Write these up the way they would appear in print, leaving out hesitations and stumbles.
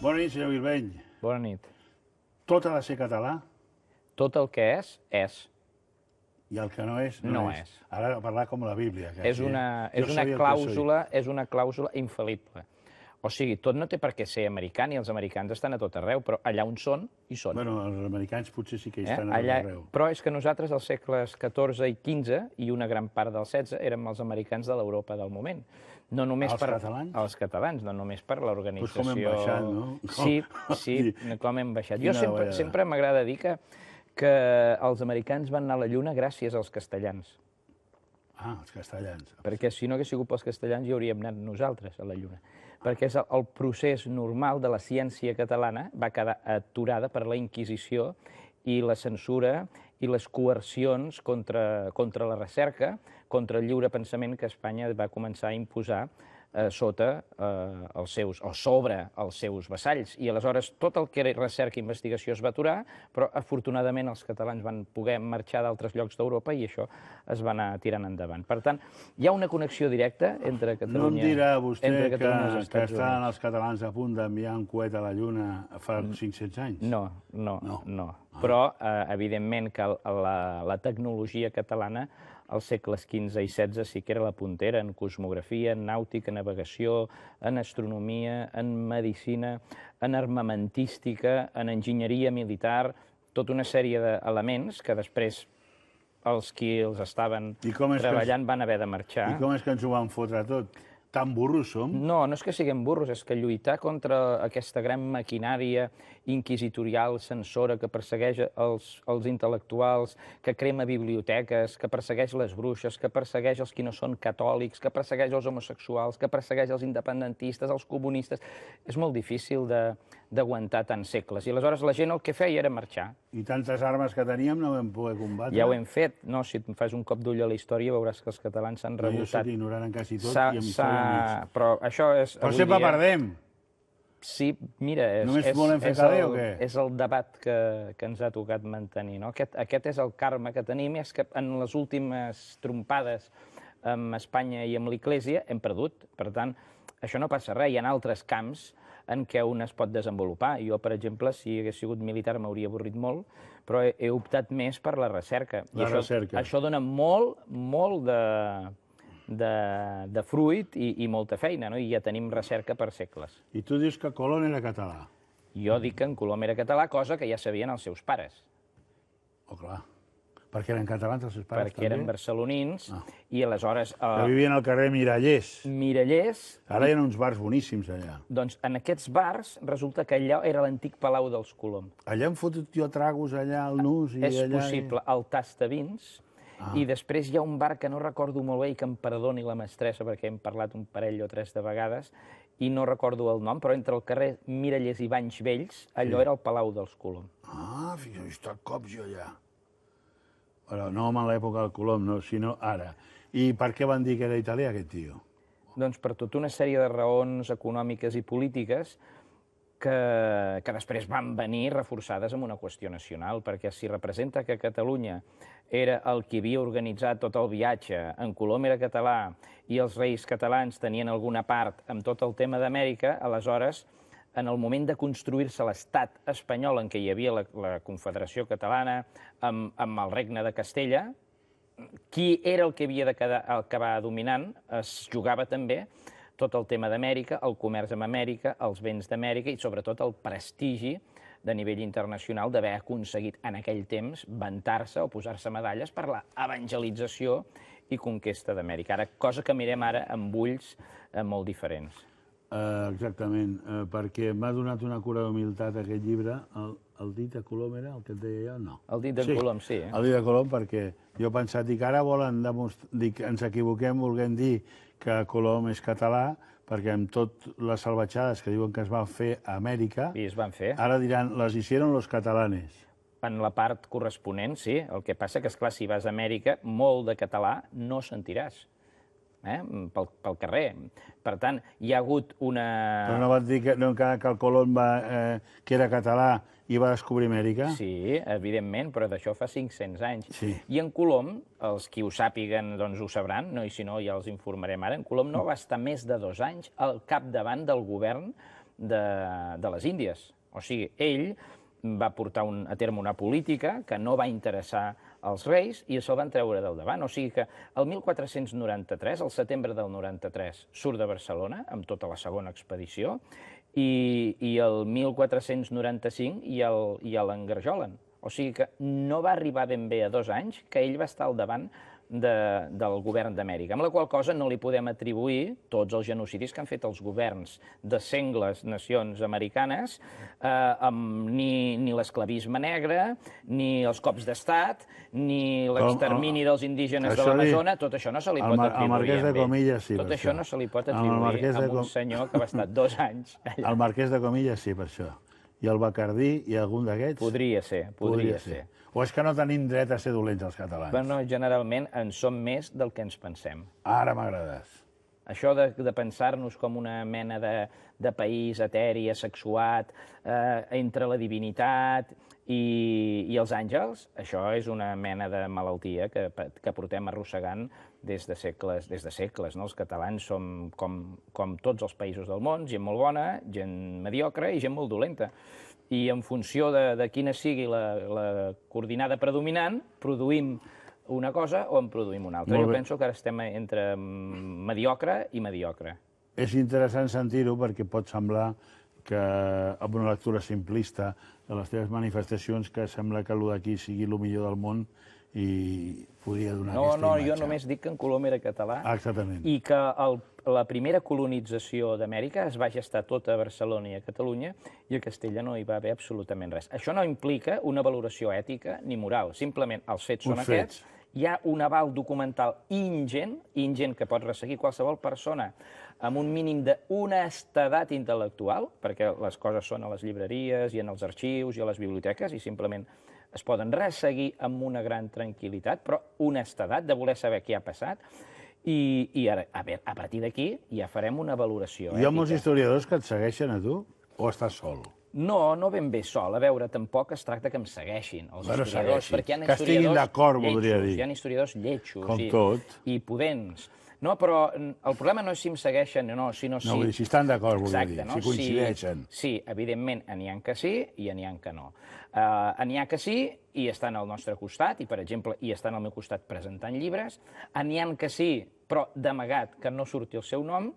Bona nit, senyor Vilbeny. Bona nit. Tot ha de ser català Tot el que és, és. i el que no és, No és. és. Ara a parlar com la Bíblia. Quasi, És una clàusula infal·lible. O sigui, tot no té per què ser americà, ni els americans estan a tot arreu, però allà on són, hi són. Bueno, els americans potser sí que hi estan a tot arreu. Però és que nosaltres, als segles XIV i XV, i una gran part del XVI, érem els americans de l'Europa del moment. No només Els catalans? Els catalans, no només per l'organització... Doncs com hem baixat, no? Sí, com hem baixat. Jo sempre m'agrada dir que els americans van anar a la Lluna gràcies als castellans. Ah, els castellans. Perquè si no hagués sigut pels castellans hi hauríem anat nosaltres a la Lluna. Perquè és el procés normal de la ciència catalana va quedar aturada per la Inquisició i la censura i les coercions contra la recerca, contra el lliure pensament que Espanya va començar a imposar sobre els seus vassalls. I aleshores tot el que era recerca i investigació es va aturar, però afortunadament els catalans van poder marxar d'altres llocs d'Europa i això es va anar tirant endavant. Per tant, hi ha una connexió directa entre Catalunya... No em dirà vostè que estan estaven els catalans a punt d'enviar un coet a la Lluna fa 500 anys? No. Però, evidentment, que la tecnologia catalana als segles XV i XVI sí que era la puntera en cosmografia, en nàutica, navegació, en astronomia, en medicina, en armamentística, en enginyeria militar, tota una sèrie d'elements que després els qui els estaven treballant van haver de marxar. I com és que ens ho van fotre tot? Tan burros som? No és que siguem burros, és que lluitar contra aquesta gran maquinària inquisitorial, censora, que persegueix els intel·lectuals, que crema biblioteques, que persegueix les bruixes, que persegueix els qui no són catòlics, que persegueix els homosexuals, que persegueix els independentistes, els comunistes... És molt difícil d'aguantar tants segles. I aleshores la gent el que feia era marxar. I tantes armes que teníem no vam poder combatre? Ja ho hem fet. No, si et fas un cop d'ull a la història veuràs que els catalans s'han revoltat. Jo soc ignorant en quasi tot i amb història mig. Però això és... Però sempre perdem. Sí, mira, només volem fer caler o què? És el debat que ens ha tocat mantenir. Aquest és el karma que tenim, és que en les últimes trompades amb Espanya i amb l'Església hem perdut. Per tant, això no passa res. Hi ha altres camps en què un es pot desenvolupar. Jo, per exemple, si hagués sigut militar m'hauria avorrit molt, però he optat més per la recerca. Això dona molt de fruit i molta feina, no? I ja tenim recerca per segles. I tu dius que Colom era català? Jo dic que en Colom era català, cosa que ja sabien els seus pares. Oh, clar. Perquè eren catalans els seus pares, també? Perquè eren barcelonins i aleshores... Que vivien al carrer Mirallers. Mirallers. Ara hi ha uns bars boníssims allà. Doncs en aquests bars resulta que allà era l'antic Palau dels Colom. Allà hem fotut jo tragos allà al Nus i allà... És possible, al Tastavins. I després hi ha un bar que no recordo molt bé i que em perdoni la mestressa perquè hem parlat un parell o tres de vegades i no recordo el nom, però entre el carrer Mirallers i Banys Vells, allò era el Palau dels Colom. Ah, fins he estat cops jo allà. Però no en l'època del Colom, sinó ara. I per què van dir que era italià, aquest tio? Doncs per tota una sèrie de raons econòmiques i polítiques que després van venir reforçades amb una qüestió nacional, perquè si representa que Catalunya era el qui havia organitzat tot el viatge, en Colom era català i els reis catalans tenien alguna part amb tot el tema d'Amèrica, aleshores, en el moment de construir-se l'estat espanyol en què hi havia la Confederació Catalana amb el Regne de Castella, qui era el que havia d'acabar dominant es jugava també tot el tema d'Amèrica, el comerç amb Amèrica, els béns d'Amèrica i sobretot el prestigi de nivell internacional d'haver aconseguit en aquell temps vantar-se o posar-se medalles per la evangelització i conquesta d'Amèrica. Cosa que mirem ara amb ulls molt diferents. Exactament, perquè m'ha donat una cura d'humilitat aquest llibre. El dit de Colom era el que et deia jo? No. El dit de Colom, sí. El dit de Colom, perquè jo he pensat, dic, ara volen demostrar, ens equivoquem volent dir que Colom és català, perquè amb tot les salvatjades que diuen que es van fer a Amèrica, i es van fer. Ara diran, les hicieron los catalanes. En la part corresponent, sí. El que passa que, esclar, si vas a Amèrica, molt de català no sentiràs. Pel carrer. Per tant, hi ha hagut una... Però no vas dir que el Colom que era català i va descobrir Amèrica? Sí, evidentment, però d'això fa 500 anys. Sí. I en Colom, els qui ho sàpiguen doncs ho sabran, i si no ja els informarem ara, en Colom no va estar més de 2 anys al capdavant del govern de les Índies. O sigui, ell va portar a terme una política que no va interessar als reis i se'l van treure del davant. O sigui que el 1493, al setembre del 93, surt de Barcelona amb tota la segona expedició i el 1495 ja l'engarjolen. O sigui que no va arribar ben bé a 2 anys que ell va estar al davant del govern d'Amèrica, amb la qual cosa no li podem atribuir tots els genocidis que han fet els governs de sengles nacions americanes, ni l'esclavisme negre, ni els cops d'estat, ni l'extermini dels indígenes de l'Amazona, tot això no se li pot atribuir. Al Marquès de Comillas sí, tot això no se li pot atribuir a un senyor que va estar 2 anys allà. Al Marquès de Comillas sí, per això. I el Bacardí i algun d'aquests? Podria ser, podria ser. O és que no tenim dret a ser dolents, els catalans? Bueno, generalment en som més del que ens pensem. Ara m'agrades. Això de pensar-nos com una mena de país eteri, asexuat, entre la divinitat i els àngels, això és una mena de malaltia que portem arrossegant des de segles. Els catalans som com tots els països del món, gent molt bona, gent mediocre i gent molt dolenta. I en funció de quina sigui la coordinada predominant, produïm una cosa o en produïm una altra. Jo penso que ara estem entre mediocre i mediocre. És interessant sentir-ho perquè pot semblar que, amb una lectura simplista de les teves manifestacions, que sembla que allò d'aquí sigui el millor del món i podria donar aquesta imatge. No, jo només dic que en Colom era català i que la primera colonització d'Amèrica es va gestar tota a Barcelona i a Catalunya i a Castella no hi va haver absolutament res. Això no implica una valoració ètica ni moral, simplement els fets són aquests. Hi ha un aval documental ingent que pot resseguir qualsevol persona amb un mínim d'honestedat intel·lectual, perquè les coses són a les llibreries i en els arxius i a les biblioteques i simplement es poden resseguir amb una gran tranquil·litat, però honestedat de voler saber què ha passat. I ara, a partir d'aquí ja farem una valoració ètica. Hi ha molts historiadors que et segueixen a tu o estàs sol? No ben bé sol. A veure, tampoc es tracta que em segueixin els historiadors, perquè hi ha que estiguin d'acord, voldria dir. Hi ha historiadors lletjos i pudents. No, però el problema no és si em segueixen o no, sinó si... No, vull dir, si estan d'acord, voldria dir, si coincideixen. Sí, evidentment, n'hi ha que sí i n'hi ha que no. N'hi ha que sí i estan al nostre costat, i per exemple, i estan al meu costat presentant llibres. N'hi ha que sí, però d'amagat, que no surti el seu nom.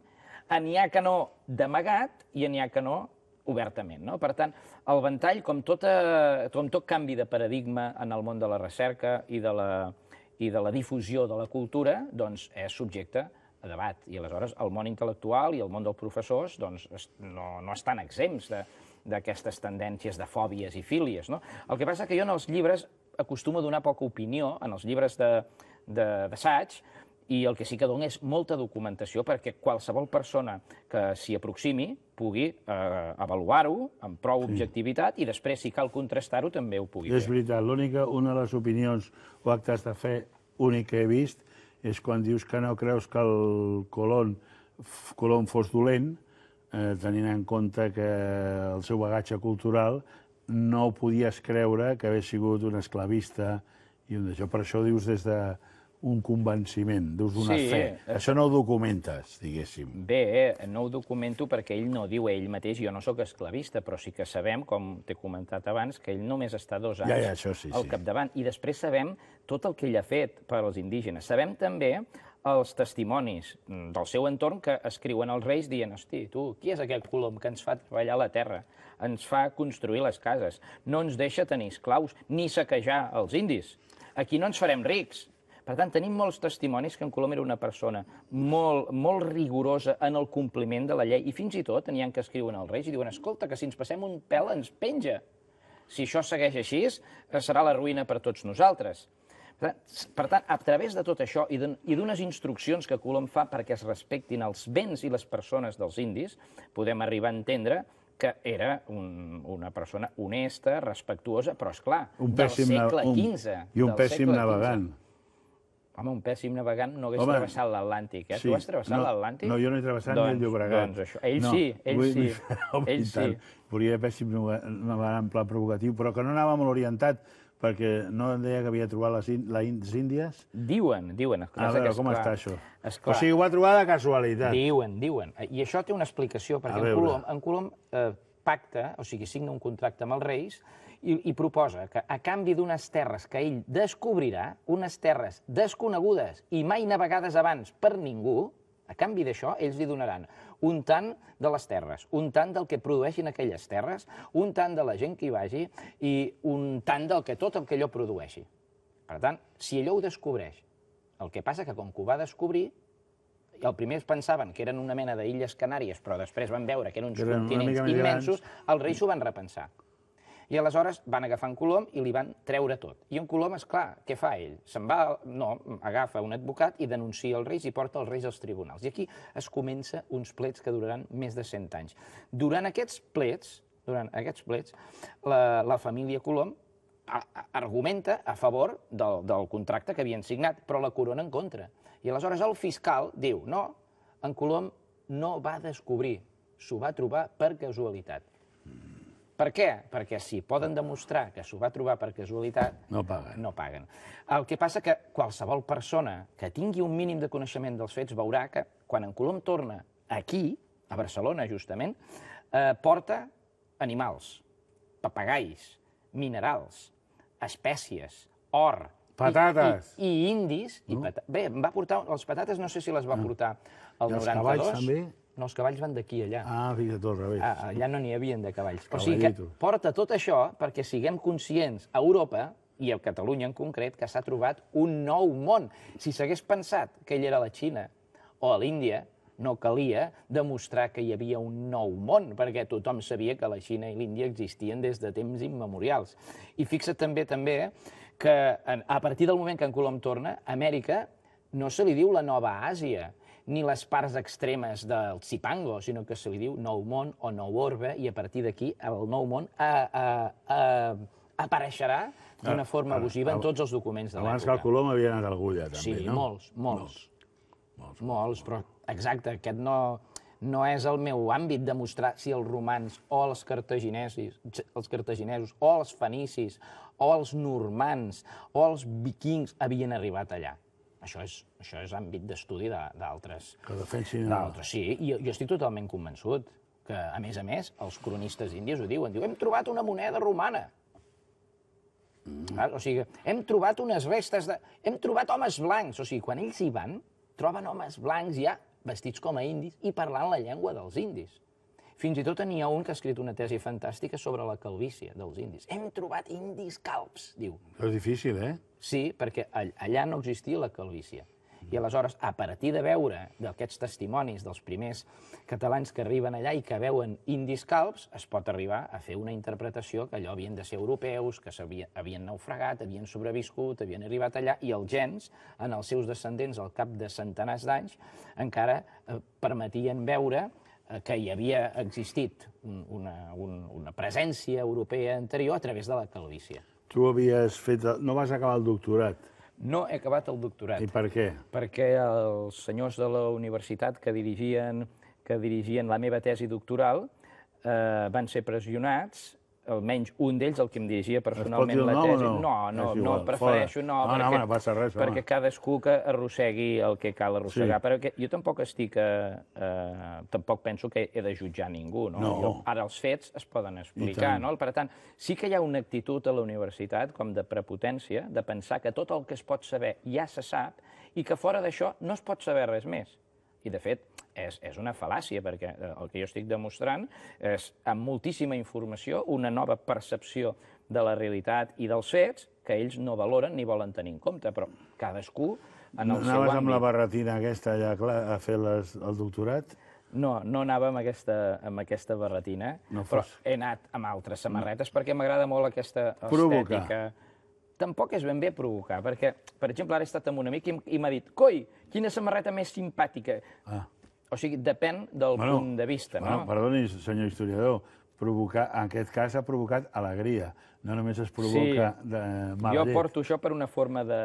N'hi ha que no d'amagat i n'hi ha que no obertament. Per tant, el ventall, com tot canvi de paradigma en el món de la recerca i de la difusió de la cultura, doncs és subjecte a debat. I aleshores el món intel·lectual i el món dels professors no estan exempts d'aquestes tendències de fòbies i fílies. El que passa és que jo en els llibres acostumo a donar poca opinió, en els llibres d'assaig, i el que sí que dono és molta documentació perquè qualsevol persona que s'hi aproximi pugui avaluar-ho amb prou objectivitat i després, si cal contrastar-ho, també ho pugui fer. És veritat, una de les opinions o actes de fe únic que he vist és quan dius que no creus que el Colom fos dolent, tenint en compte que el seu bagatge cultural no ho podies creure que hagués sigut un esclavista i un d'això. Per això dius des d'un convenciment, dius una fe. Això no ho documentes, diguéssim. Bé, no ho documento perquè ell no diu ell mateix, jo no sóc esclavista, però sí que sabem, com t'he comentat abans, que ell només està 2 anys al capdavant. I després sabem tot el que ell ha fet per als indígenes. Sabem també els testimonis del seu entorn que escriuen als reis dient: hosti, tu, qui és aquest Colom que ens fa treballar la terra, ens fa construir les cases, no ens deixa tenir esclaus ni saquejar els indis, aquí no ens farem rics. Per tant, tenim molts testimonis que en Colom era una persona molt rigorosa en el compliment de la llei i fins i tot n'hi ha que escriuen als reis i diuen: escolta, que si ens passem un pèl ens penja. Si això segueix així, serà la ruïna per tots nosaltres. Per tant, a través de tot això i d'unes instruccions que Colom fa perquè es respectin els béns i les persones dels indis, podem arribar a entendre que era una persona honesta, respectuosa, però, esclar, del segle XV. I un pèssim navegant. Home, un pèssim navegant no hagués travessat l'Atlàntic, eh? Tu has travessat l'Atlàntic? No, jo no he travessat ni el Llobregat. Doncs això. Ell sí. Volia pèssim navegant en pla provocatiu, però que no anava molt orientat, perquè no em deia que havia trobat les Índies? Diuen. A veure, com està això? Esclar. O sigui, ho va trobar de casualitat. Diuen. I això té una explicació, perquè en Colom pacta, o sigui, signa un contracte amb els reis i proposa que a canvi d'unes terres que ell descobrirà, unes terres desconegudes i mai navegades abans per ningú, a canvi d'això, ells li donaran un tant de les terres, un tant del que produeixin aquelles terres, un tant de la gent que hi vagi i un tant del que tot el que allò produeixi. Per tant, si allò ho descobreix, el que passa que com que ho va descobrir, el primer pensaven que eren una mena d'illes Canàries, però després van veure que eren uns continents immensos, els reis s'ho van repensar. I aleshores van agafar en Colom i li van treure tot. I en Colom, esclar, què fa ell? Se'n va, no, agafa un advocat i denuncia els reis i porta els reis als tribunals. I aquí es comença uns plets que duraran més de 100 anys. Durant aquests plets, la família Colom argumenta a favor del contracte que havien signat, però la corona en contra. I aleshores el fiscal diu, no, en Colom no va descobrir, s'ho va trobar per casualitat. Per què? Perquè si poden demostrar que s'ho va trobar per casualitat, no paguen. El que passa que qualsevol persona que tingui un mínim de coneixement dels fets veurà que quan en Colom torna aquí, a Barcelona justament, porta animals, papagais, minerals, espècies, or, patates i indis. Bé, va portar les patates, no sé si les va portar el 92. I els cavalls també? No, els cavalls van d'aquí allà. Fixa't, al revés. Allà no n'hi havien de cavalls. O sigui que porta tot això perquè siguem conscients a Europa, i a Catalunya en concret, que s'ha trobat un nou món. Si s'hagués pensat que ell era a la Xina o a l'Índia, no calia demostrar que hi havia un nou món, perquè tothom sabia que la Xina i l'Índia existien des de temps immemorials. I fixa't també que a partir del moment que en Colom torna, Amèrica no se li diu la Nova Àsia, ni les parts extremes del Zipango, sinó que se li diu Nou Món o Nou Orbe, i a partir d'aquí el Nou Món apareixerà d'una forma abusiva en tots els documents de l'època. Abans que el Colom havia anat a Algulla, també, no? Sí, molts, però exacte, aquest no és el meu àmbit demostrar si els romans o els cartaginesos o els fenicis o els normans o els vikings havien arribat allà. Això és àmbit d'estudi d'altres. Que defensin... Sí, i jo estic totalment convençut que, a més, els cronistes índies ho diuen. Hem trobat una moneda romana. O sigui, hem trobat unes restes de... Hem trobat homes blancs. O sigui, quan ells hi van, troben homes blancs ja vestits com a indis i parlant la llengua dels indis. Fins i tot n'hi ha un que ha escrit una tesi fantàstica sobre la calvície dels indis. Hem trobat indis calbs, diu. És difícil, Sí, perquè allà no existia la calvície. I aleshores, a partir de veure d'aquests testimonis dels primers catalans que arriben allà i que veuen indis calbs, es pot arribar a fer una interpretació que allò havien de ser europeus, que havien naufragat, havien sobreviscut, havien arribat allà, i els gens, en els seus descendents, al cap de centenars d'anys, encara permetien veure que hi havia existit una presència europea anterior a través de la calvície. Tu havies fet... No vas acabar el doctorat? No he acabat el doctorat. I per què? Perquè els senyors de la universitat que dirigien la meva tesi doctoral van ser pressionats, almenys un d'ells, el que em dirigia personalment la tesi... No, prefereixo no, perquè cadascú que arrossegui el que cal arrossegar. Perquè jo tampoc tampoc penso que he de jutjar ningú. Ara els fets es poden explicar. Per tant, sí que hi ha una actitud a la universitat com de prepotència, de pensar que tot el que es pot saber ja se sap i que fora d'això no es pot saber res més. I, de fet, és una fal·làcia, perquè el que jo estic demostrant és, amb moltíssima informació, una nova percepció de la realitat i dels fets que ells no valoren ni volen tenir en compte, però cadascú en el seu àmbit... Anaves amb la barretina aquesta allà a fer el doctorat? No anava amb aquesta barretina, però he anat amb altres samarretes perquè m'agrada molt aquesta estètica. Tampoc és ben bé provocar, perquè, per exemple, ara he estat amb un amic i m'ha dit «Coi, quina samarreta més simpàtica!» O sigui, depèn del punt de vista, no? Perdoni, senyor historiador, en aquest cas ha provocat alegria, no només es provoca mal llet. Jo porto això per una forma de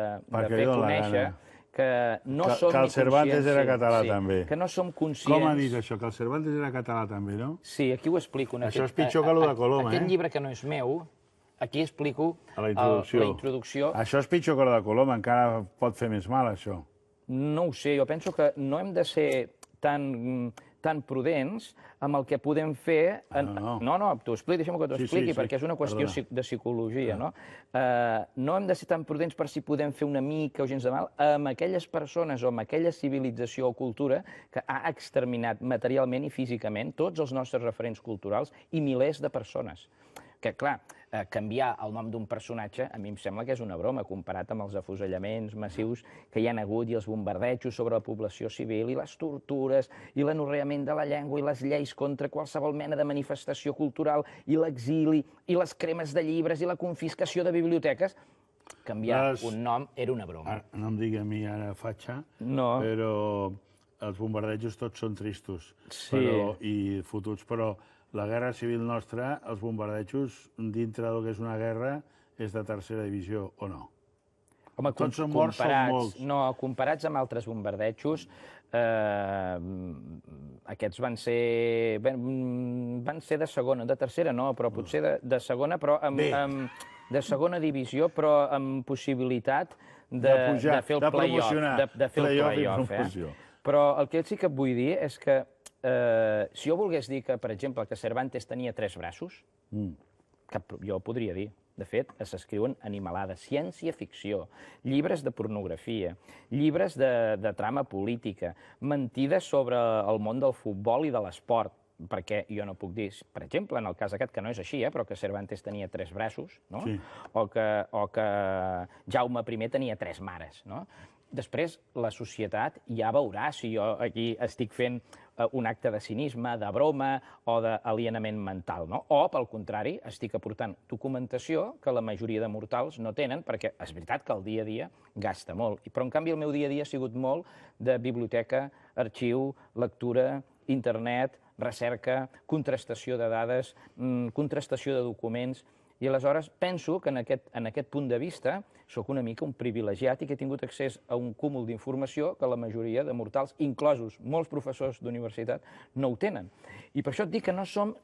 fer conèixer que no som ni conscients... Que el Cervantes era català, també. Que no som conscients... Com ha dit això, que el Cervantes era català, també, no? Sí, aquí ho explico. Això és pitjor que el de Colom, Aquest llibre que no és meu, Aquí explico A la introducció. Això és pitjor que la de Colom, encara pot fer més mal, això. No ho sé, jo penso que no hem de ser tan prudents amb el que podem fer... No, t'ho explico, deixa'm que t'ho expliqui, perquè és una qüestió de psicologia, no? No hem de ser tan prudents per si podem fer una mica o gens de mal amb aquelles persones o amb aquella civilització o cultura que ha exterminat materialment i físicament tots els nostres referents culturals i milers de persones. Que, clar, canviar el nom d'un personatge a mi em sembla que és una broma comparat amb els afusellaments massius que hi ha hagut i els bombardejos sobre la població civil i les tortures i l'anorreament de la llengua i les lleis contra qualsevol mena de manifestació cultural i l'exili i les cremes de llibres i la confiscació de biblioteques. Canviar un nom era una broma. No em digui a mi ara fatxa, però els bombardejos tots són tristos i fotuts, però la guerra civil nostra, els bombardejos, dintre del que és una guerra, és de tercera divisió, o no? Home, tots són morts, són molts. No, comparats amb altres bombardejos, aquests van ser de segona, de tercera no, però potser de segona, però de segona divisió, però amb possibilitat de fer el play-off. De fer el play-off. Però el que sí que et vull dir és que si jo volgués dir que, per exemple, que Cervantes tenia 3 braços, jo podria dir. De fet, s'escriuen animalades, ciència-ficció, llibres de pornografia, llibres de trama política, mentides sobre el món del futbol i de l'esport, perquè jo no puc dir, per exemple, en el cas aquest, que no és així, però que Cervantes tenia 3 braços, o que Jaume I tenia 3 mares, no? Després, la societat ja veurà si jo aquí estic fent un acte de cinisme, de broma o d'alienament mental, no? O, pel contrari, estic aportant documentació que la majoria de mortals no tenen, perquè és veritat que el dia a dia gasta molt, però en canvi el meu dia a dia ha sigut molt de biblioteca, arxiu, lectura, internet, recerca, contrastació de dades, contrastació de documents. I aleshores penso que en aquest punt de vista sóc una mica un privilegiat i que he tingut accés a un cúmul d'informació que la majoria de mortals, inclosos molts professors d'universitat, no ho tenen. I per això et dic que no som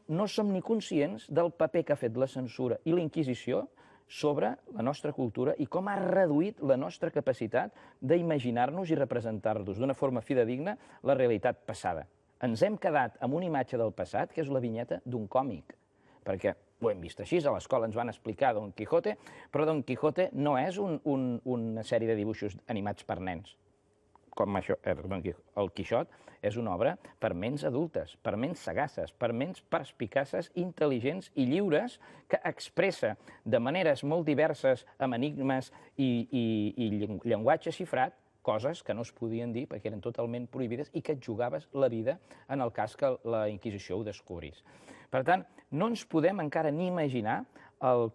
ni conscients del paper que ha fet la censura i la Inquisició sobre la nostra cultura i com ha reduït la nostra capacitat d'imaginar-nos i representar-nos d'una forma fidedigna la realitat passada. Ens hem quedat amb una imatge del passat que és la vinyeta d'un còmic, perquè ho hem vist així, a l'escola ens van explicar Don Quijote, però Don Quijote no és una sèrie de dibuixos animats per nens, com això, el Quixot és una obra per ments adultes, per ments sagaces, per ments perspicaces, intel·ligents i lliures, que expressa de maneres molt diverses, amb enigmes i llenguatge xifrat, coses que no es podien dir perquè eren totalment prohibides i que et jugaves la vida en el cas que la Inquisició ho descobrís. Per tant, no ens podem encara ni imaginar el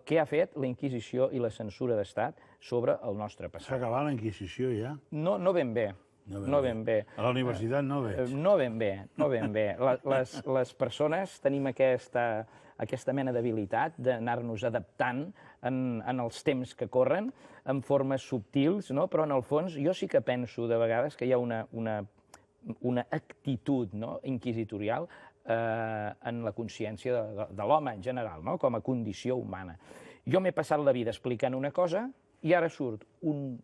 que ha fet la Inquisició i la censura d'Estat sobre el nostre passat. S'ha acabat la Inquisició ja? No ben bé. No ben bé. A la universitat no veig. No ben bé. Les persones tenim aquesta mena d'habilitat d'anar-nos adaptant en els temps que corren, en formes subtils, però en el fons jo sí que penso de vegades que hi ha una actitud inquisitorial en la consciència de l'home en general, com a condició humana. Jo m'he passat la vida explicant una cosa i ara surt un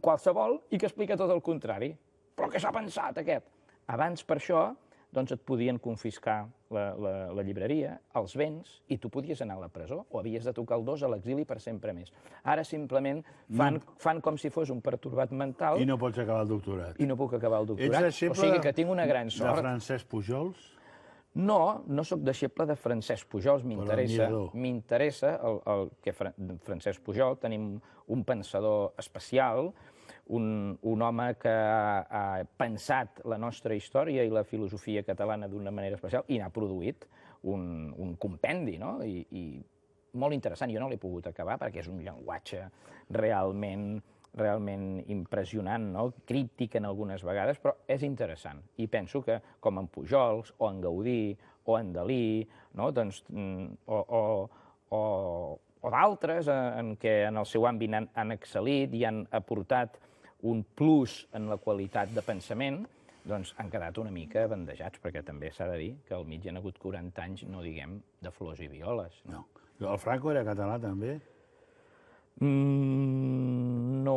qualsevol i que explica tot el contrari. Però què s'ha pensat, aquest? Abans, per això, doncs et podien confiscar la llibreria, els béns, i tu podies anar a la presó, o havies de tocar el dos a l'exili per sempre més. Ara simplement fan com si fos un pertorbat mental... I no pots acabar el doctorat. I no puc acabar el doctorat. Ets deixeble o sigui que tinc una gran sort. De Francesc Pujols? No sóc deixeble de Francesc Pujols, m'interessa el que Francesc Pujol, tenim un pensador especial, un home que ha pensat la nostra història i la filosofia catalana d'una manera especial i n'ha produït un compendi, i molt interessant. Jo no l'he pogut acabar perquè és un llenguatge realment impressionant, críptic en algunes vegades, però és interessant. I penso que, com en Pujols, o en Gaudí, o en Dalí, o d'altres en què en el seu àmbit han excel·lit i han aportat un plus en la qualitat de pensament, doncs han quedat una mica bandejats, perquè també s'ha de dir que al mig hi ha hagut 40 anys, no diguem, de flors i violes. No. El Franco era català, també? No,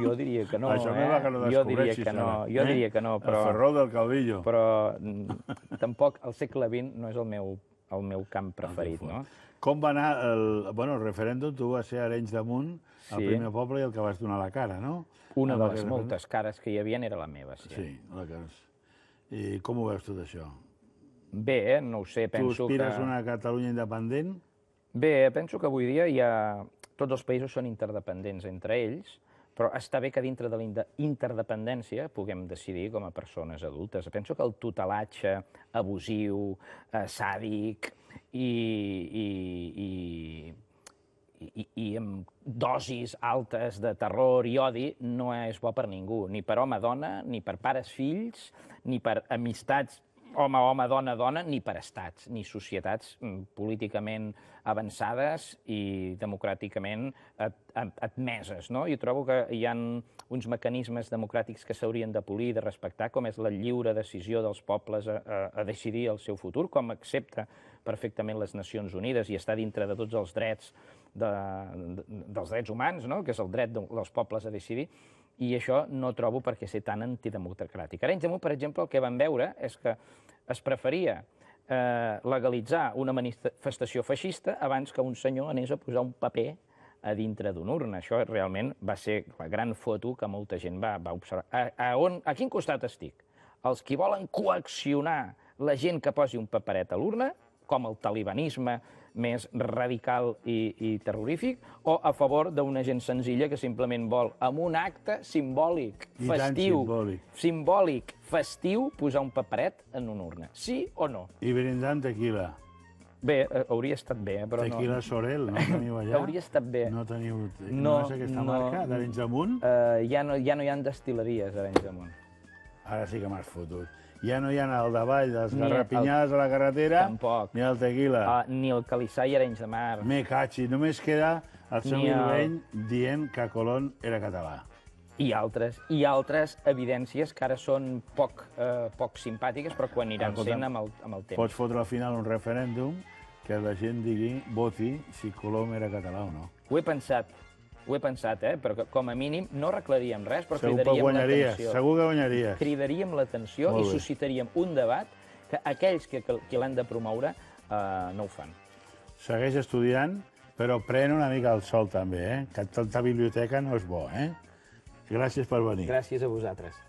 jo diria que no. Això m'ha que no descobreixis, Jo diria que no, però... El Ferrol del Calvillo. Però tampoc el segle XX no és el meu camp preferit, no? Com va anar el referèndum? Tu vas ser a Arenys de Munt, el primer poble, i el que vas donar la cara, no? Una de les moltes cares que hi havia era la meva, sí. Sí, la cara. I com ho veus tot això? Bé, no ho sé, penso que... Tu aspires a una Catalunya independent? Bé, penso que avui dia tots els països són interdependents entre ells, però està bé que dintre de la interdependència puguem decidir com a persones adultes. Penso que el tutelatge abusiu, sàdic i amb dosis altes de terror i odi no és bo per ningú, ni per home-dona, ni per pares-fills, ni per amistats home-home, dona-dona, ni per estats, ni societats políticament avançades i democràticament admeses, no? Jo trobo que hi ha uns mecanismes democràtics que s'haurien de polir i de respectar, com és la lliure decisió dels pobles a decidir el seu futur, com accepta perfectament les Nacions Unides i està dintre de tots els drets dels drets humans, no? Que és el dret dels pobles a decidir, i això no trobo per què ser tan antidemocràtic. A Arenys de Munt, per exemple, el que vam veure és que es preferia legalitzar una manifestació feixista abans que un senyor anés a posar un paper a dintre d'una urna. Això realment va ser la gran foto que molta gent va observar. A quin costat estic? Els qui volen coaccionar la gent que posi un paperet a l'urna, com el talibanisme més radical i terrorífic, o a favor d'una gent senzilla que simplement vol, amb un acte simbòlic, festiu, posar un paperet en una urna. Sí o no? I brindant tequila. Bé, hauria estat bé, però no... Tequila Sorel, no teniu allà? Hauria estat bé. No teniu... No és aquesta marca, d'Arenys de Munt? Ja no hi ha destil·leries a Arenys de Munt. Ara sí que m'has fotut. Ja no hi ha al davall les garrapinyades a la carretera, ni el tequila. Ni el Calissà i Arenys de Mar. Me cachi, només queda el seu Irveny dient que Colón era català. I altres evidències que ara són poc simpàtiques, però que aniran sent amb el temps. Pots fotre al final un referèndum que la gent digui, voti, si Colom era català o no. Ho he pensat, però com a mínim no arreglaríem res, però cridaríem l'atenció. Segur que guanyaries. Cridaríem l'atenció i suscitaríem un debat que aquells que l'han de promoure no ho fan. Segueix estudiant, però pren una mica el sol també, que tanta biblioteca no és bo, eh? Gràcies per venir. Gràcies a vosaltres.